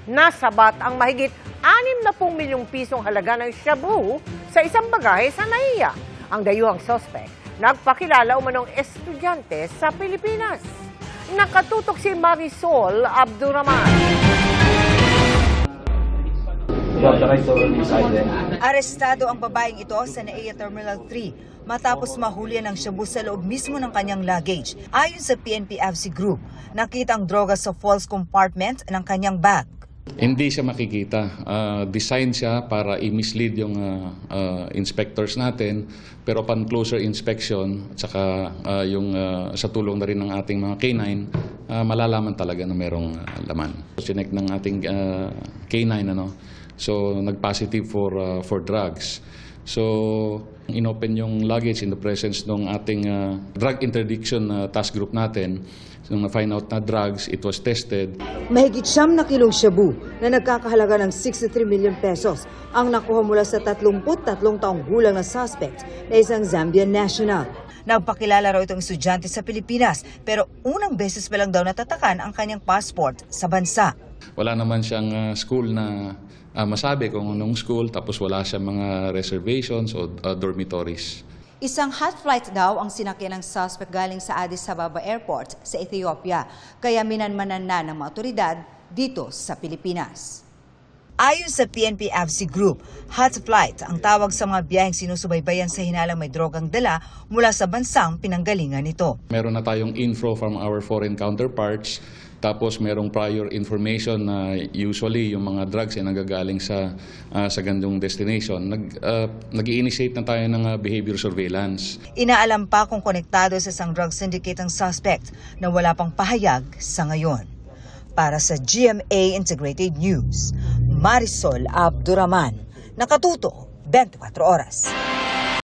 Nasabat ang mahigit 60 milyong pisong halaga ng shabu sa isang bagahe sa NAIA. Ang dayuhang suspect, nagpakilala umanong estudyante sa Pilipinas. Nakatutok si Marisol Abduraman. Arestado ang babaeng ito sa NAIA Terminal 3 matapos mahuli ng shabu sa loob mismo ng kanyang luggage. Ayon sa PNP-AFC Group, nakita ang droga sa false compartment ng kanyang bag. Hindi siya makikita. Design siya para i-mislead yung inspectors natin. Pero upon closer inspection, at saka sa tulong na rin ng ating mga K9, malalaman talaga na merong laman. Sinek ng ating K9, so nag-positive for drugs. So inopen yung luggage in the presence ng ating drug interdiction task group natin. So nung na-find out na drugs, it was tested. Mahigit 9 na kilong shabu na nagkakahalaga ng 63 million pesos ang nakuha mula sa 33 taong gulang na suspect na isang Zambian national. Nagpakilala raw itong estudyante sa Pilipinas pero unang beses pa lang daw natatakan ang kanyang passport sa bansa. Wala naman siyang school na masabi kung anong school, tapos wala siyang mga reservations o dormitories. Isang hot flight daw ang sinakyan ng suspect galing sa Addis Ababa Airport sa Ethiopia, kaya minanmanan na ng mga otoridad dito sa Pilipinas. Ayon sa PNP-AFC Group, hot flight ang tawag sa mga biyaheng sinusubaybayan sa hinalang may drogang dala mula sa bansang pinanggalingan nito. Meron na tayong info from our foreign counterparts. Tapos merong prior information na usually yung mga drugs ay nagagaling sa gandong destination. Nag-i-initiate na tayo ng behavior surveillance. Inaalam pa kung konektado sa isang drug syndicate ang suspect na wala pang pahayag sa ngayon. Para sa GMA Integrated News, Marisol Abduraman, nakatuto 24 oras.